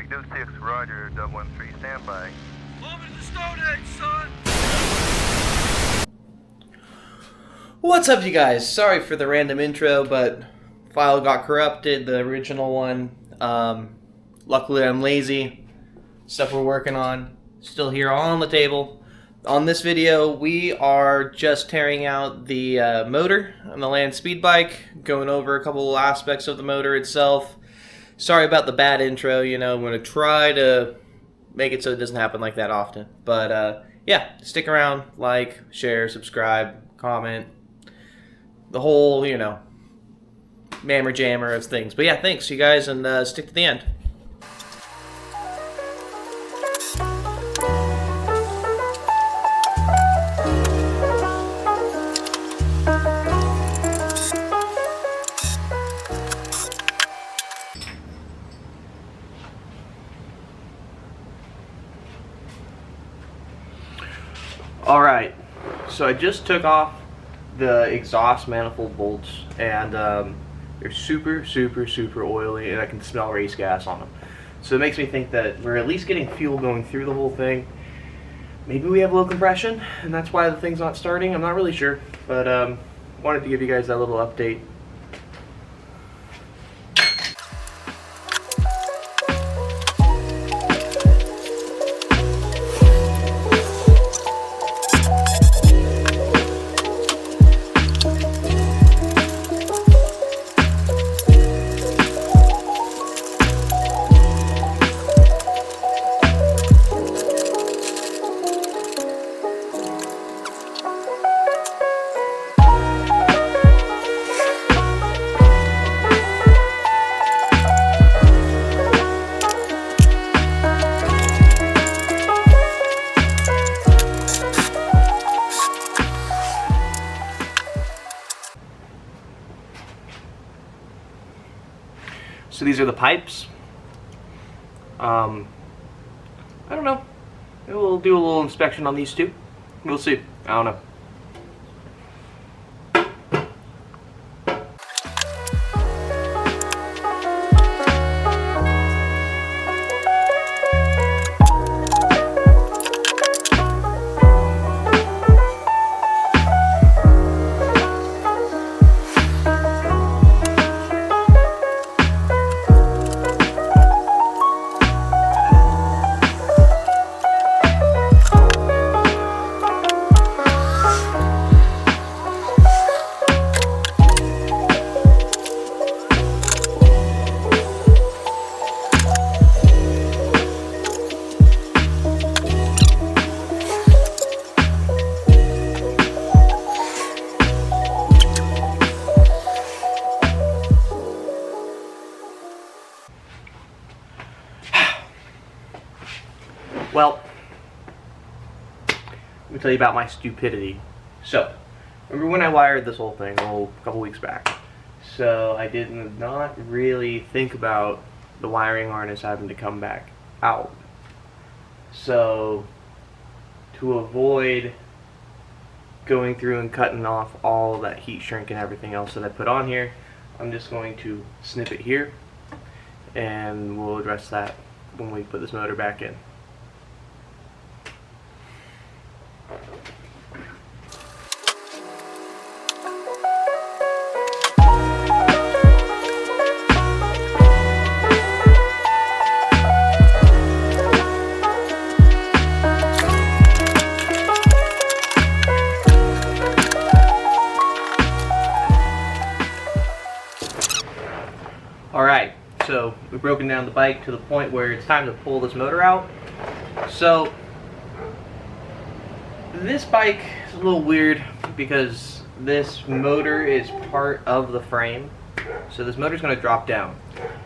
6, roger, 013, standby. Moment to Stone Age, son! What's up, you guys? Sorry for the random intro, but file got corrupted, the original one. Luckily I'm lazy. Stuff we're working on still here all on the table. On this video, we are just tearing out the motor on the Land Speed Bike, going over a couple aspects of the motor itself. Sorry about the bad intro, you know, I'm going to try to make it so it doesn't happen like that often. But yeah, stick around, like, share, subscribe, comment, the whole, you know, mammer jammer of things. But yeah, thanks you guys, and stick to the end. Alright, so I just took off the exhaust manifold bolts, and they're super oily, and I can smell race gas on them. So it makes me think that we're at least getting fuel going through the whole thing. Maybe we have low compression, and that's why the thing's not starting. I'm not really sure, but wanted to give you guys that little update. So these are the pipes. I don't know. We'll do a little inspection on these two. We'll see. I don't know. Well, let me tell you about my stupidity. So, remember when I wired this whole thing a couple weeks back? So I did not really think about the wiring harness having to come back out. So, to avoid going through and cutting off all that heat shrink and everything else that I put on here, I'm just going to snip it here, and we'll address that when we put this motor back in. Alright, so we've broken down the bike to the point where it's time to pull this motor out. So this bike is a little weird because this motor is part of the frame. So this motor is going to drop down.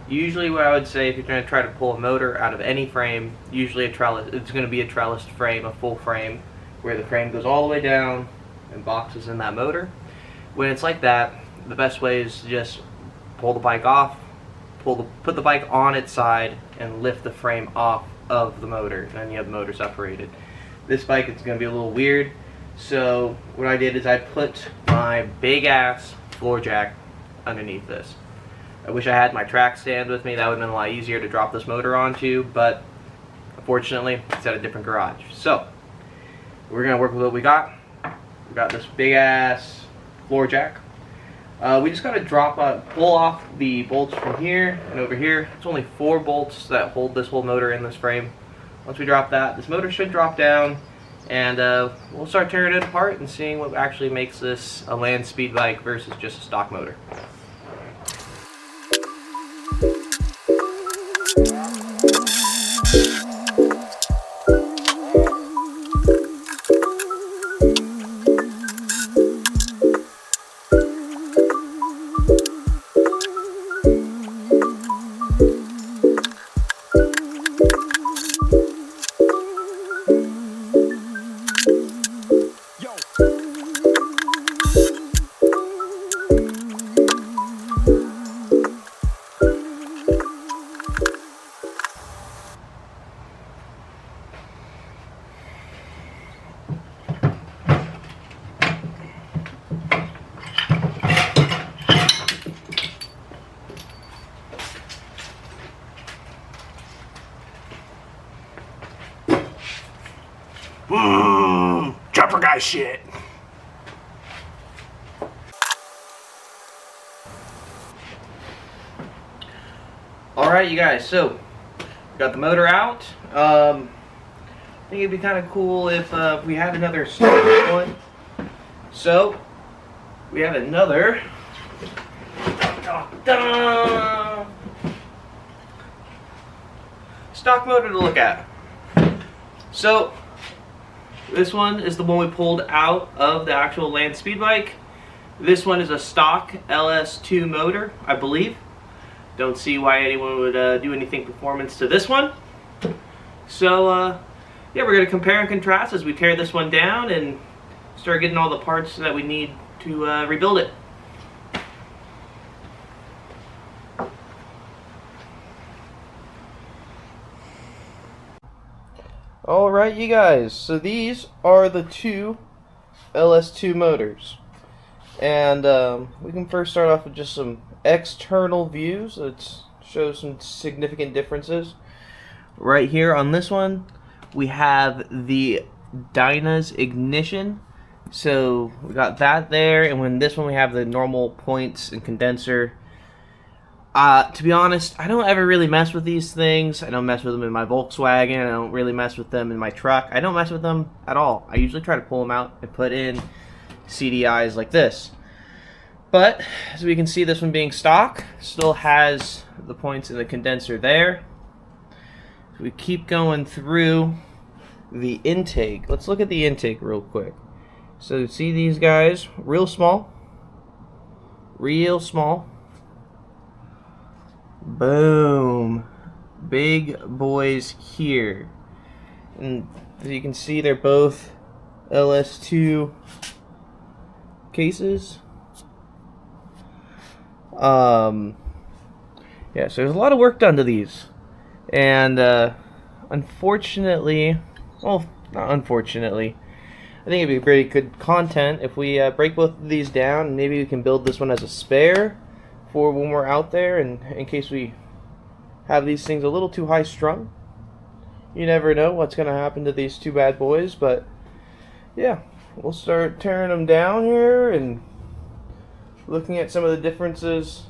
Usually what I would say, if you're going to try to pull a motor out of any frame, usually it's going to be a trellised frame, a full frame, where the frame goes all the way down and boxes in that motor. When it's like that, the best way is to just pull the bike off, put the bike on its side, and lift the frame off of the motor, and then you have the motor separated. This bike is going to be a little weird, so what I did is I put my big ass floor jack underneath this. I wish I had my track stand with me. That would have been a lot easier to drop this motor onto, but unfortunately it's at a different garage. So we're gonna work with what we got. We got this big ass floor jack. We just gotta pull off the bolts from here and over here. It's only 4 bolts that hold this whole motor in this frame. Once we drop that, this motor should drop down, and we'll start tearing it apart and seeing what actually makes this a land speed bike versus just a stock motor. Jumper guy shit. Alright, you guys, so got the motor out. I think it'd be kind of cool if we had another stock one. So we have another stock motor to look at. So this one is the one we pulled out of the actual land speed bike. This one is a stock LS2 motor, I believe. Don't see why anyone would do anything performance to this one. So yeah, we're going to compare and contrast as we tear this one down and start getting all the parts that we need to rebuild it. Alright, you guys, so these are the 2 LS2 motors. And we can first start off with just some external views. Let's show some significant differences. Right here on this one, we have the Dyna's ignition. So we got that there, and when this one we have the normal points and condenser. To be honest, I don't ever really mess with these things. I don't mess with them in my Volkswagen. I don't really mess with them in my truck. I don't mess with them at all. I usually try to pull them out and put in CDIs like this. But as we can see, this one being stock still has the points in the condenser there. So we keep going through the intake. Let's look at the intake real quick. So see these guys, real small. Real small. Boom. Big boys here. And as you can see, they're both LS2 cases. Yeah, so there's a lot of work done to these. And unfortunately, well, not unfortunately, I think it'd be pretty good content if we break both of these down, and maybe we can build this one as a spare for when we're out there, and in case we have these things a little too high strung. You never know what's going to happen to these 2 bad boys, but yeah, we'll start tearing them down here and looking at some of the differences.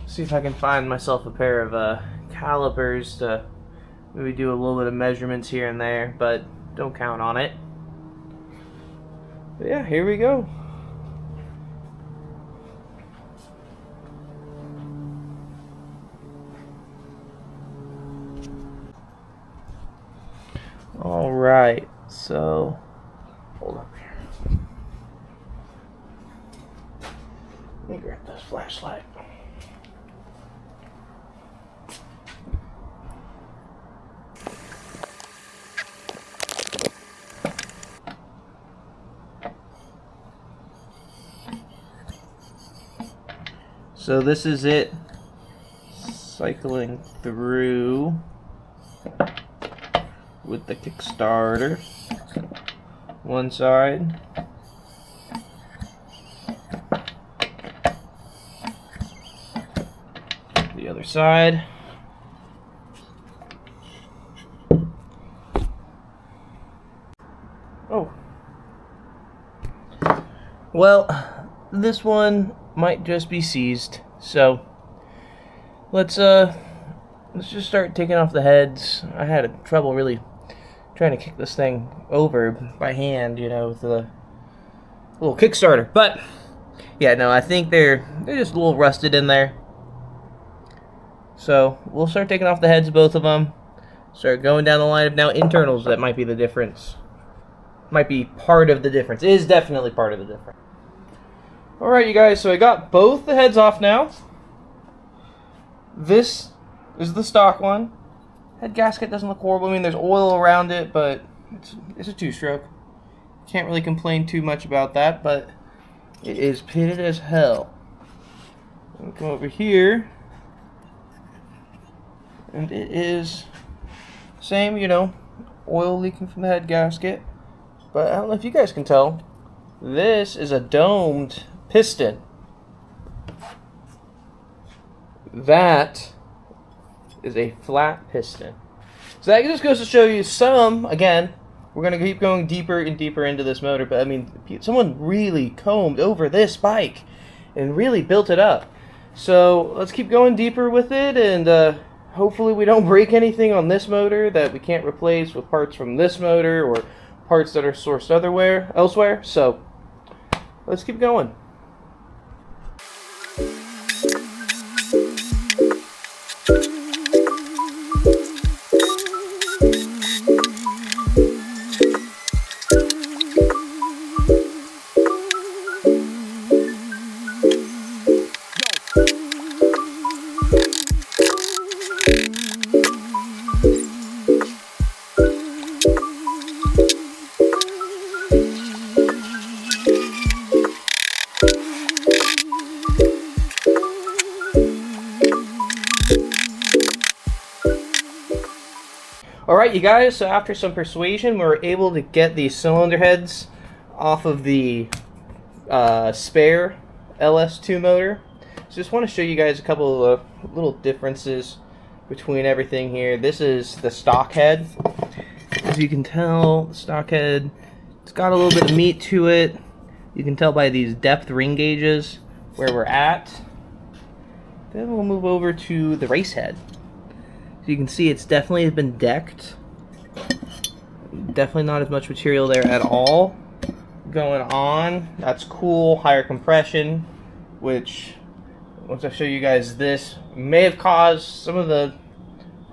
See if I can find myself a pair of calipers to maybe do a little bit of measurements here and there, but don't count on it. But yeah, here we go. Alright, so hold up here. Let me grab this flashlight. So this is it cycling through with the Kickstarter. One side. Other side. Oh. Well, this one might just be seized, so let's just start taking off the heads. I had trouble really trying to kick this thing over by hand, you know, with a little Kickstarter. But yeah, no, I think they're just a little rusted in there. So we'll start taking off the heads, both of them. Start going down the line of now internals. That might be the difference. Might be part of the difference. It is definitely part of the difference. Alright, you guys, so I got both the heads off now. This is the stock one. Head gasket doesn't look horrible. I mean, there's oil around it, but it's a two-stroke. Can't really complain too much about that, but it is pitted as hell. I'll come over here, and it is same, you know, oil leaking from the head gasket. But I don't know if you guys can tell, this is a domed piston. That is a flat piston. So that just goes to show you some, again, we're going to keep going deeper and deeper into this motor, but I mean, someone really combed over this bike and really built it up. So let's keep going deeper with it, and hopefully we don't break anything on this motor that we can't replace with parts from this motor or parts that are sourced elsewhere. So let's keep going. Alright, you guys, so after some persuasion, we were able to get the cylinder heads off of the spare LS2 motor. So just want to show you guys a couple of little differences between everything here. This is the stock head. As you can tell, the stock head, it's got a little bit of meat to it. You can tell by these depth ring gauges where we're at. Then we'll move over to the race head. So you can see it's definitely been decked. Definitely not as much material there at all going on. That's cool. Higher compression, which once I show you guys this, may have caused some of the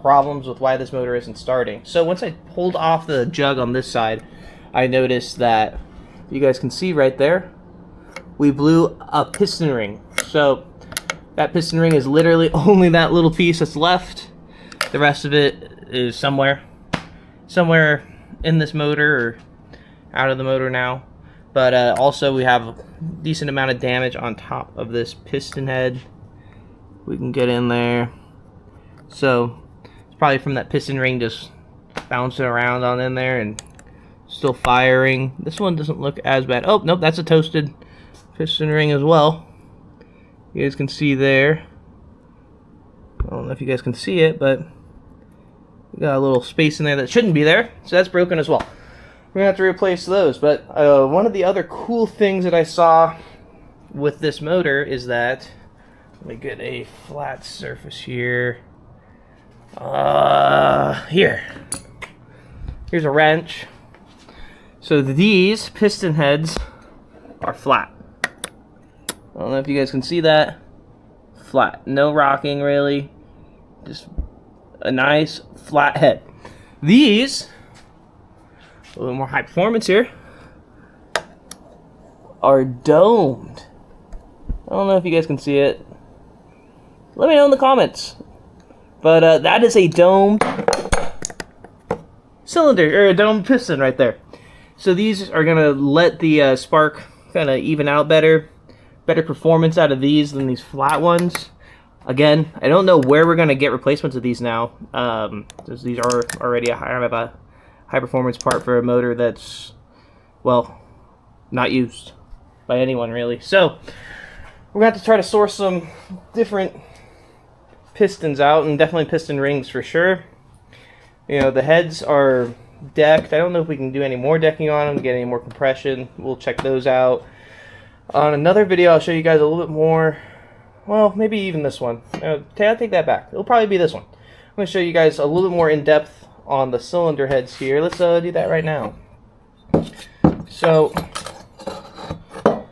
problems with why this motor isn't starting. So once I pulled off the jug on this side, I noticed that, you guys can see right there, we blew a piston ring. So that piston ring is literally only that little piece that's left. The rest of it is somewhere in this motor or out of the motor now. But also we have a decent amount of damage on top of this piston head. We can get in there. So it's probably from that piston ring just bouncing around on in there and still firing. This one doesn't look as bad. Oh, nope, that's a toasted piston ring as well. You guys can see there. I don't know if you guys can see it, but we got a little space in there that shouldn't be there, so that's broken as well. We're gonna have to replace those. But one of the other cool things that I saw with this motor is that, let me get a flat surface here. Here's a wrench. So these piston heads are flat. I don't know if you guys can see that. Flat, no rocking really. Just a nice flat head. These, a little more high performance here, are domed. I don't know if you guys can see it. Let me know in the comments. But that is a domed cylinder, or a domed piston right there. So these are gonna let the spark kind of even out better. Better performance out of these than these flat ones. Again, I don't know where we're going to get replacements of these now, because these are already a high performance part for a motor that's, well, not used by anyone really. So we're going to have to try to source some different pistons out, and definitely piston rings for sure. You know, the heads are decked. I don't know if we can do any more decking on them, get any more compression. We'll check those out. On another video, I'll show you guys a little bit more. Well, maybe even this one. I'll take that back. It'll probably be this one. I'm going to show you guys a little bit more in depth on the cylinder heads here. Let's do that right now. So, I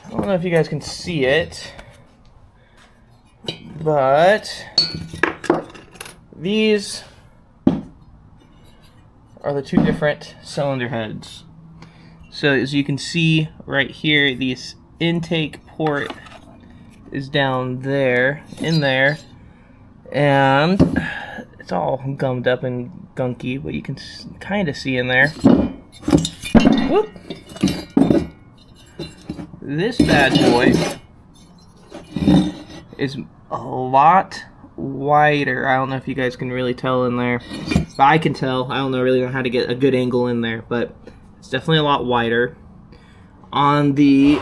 don't know if you guys can see it, but these are the two different cylinder heads. So as you can see right here, the intake port is down there, in there, and it's all gummed up and gunky, but you can kind of see in there. Whoop. This bad boy is a lot wider. I don't know if you guys can really tell in there, but I can tell. I don't really know how to get a good angle in there, but it's definitely a lot wider. On the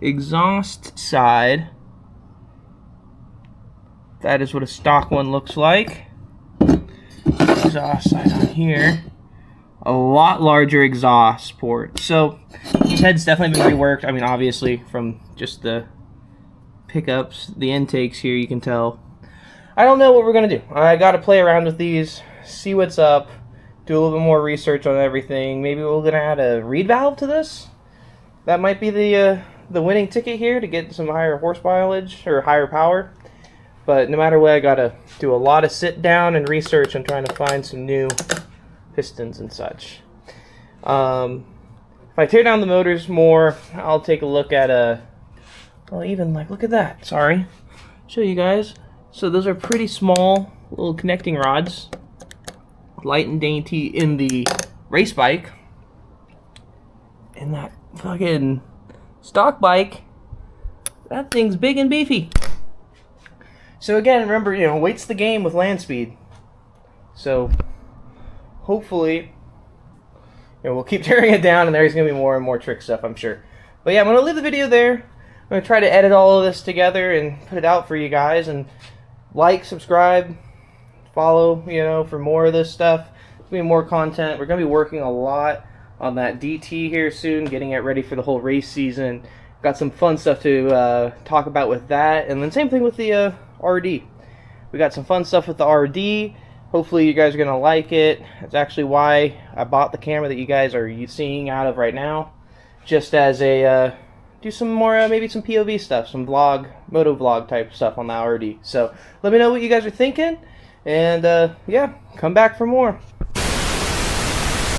exhaust side, that is what a stock one looks like. Exhaust side on here, a lot larger exhaust port. So this head's definitely been reworked. I mean, obviously from just the pickups, the intakes here, you can tell. I don't know what we're gonna do. I gotta play around with these, see what's up, do a little bit more research on everything. Maybe we're gonna add a reed valve to this. That might be the winning ticket here to get some higher horse mileage or higher power. But no matter what, I gotta do a lot of sit down and research on trying to find some new pistons and such. If I tear down the motors more, I'll take a look at well, even like, look at that. Sorry, show you guys. So those are pretty small little connecting rods, light and dainty in the race bike. In that fucking stock bike, that thing's big and beefy. So again, remember, you know, weight's the game with land speed. So hopefully, you know, we'll keep tearing it down, and there's gonna be more and more trick stuff, I'm sure. But yeah, I'm gonna leave the video there. I'm gonna try to edit all of this together and put it out for you guys. And like, subscribe, follow, you know, for more of this stuff. There's gonna be more content. We're gonna be working a lot on that DT here soon, getting it ready for the whole race season. Got some fun stuff to talk about with that, and then same thing with the RD. We got some fun stuff with the RD. Hopefully you guys are gonna like it. That's actually why I bought the camera that you guys are seeing out of right now, just as a do some more maybe some POV stuff, some vlog, moto vlog type stuff on the RD. So let me know what you guys are thinking, and yeah, come back for more.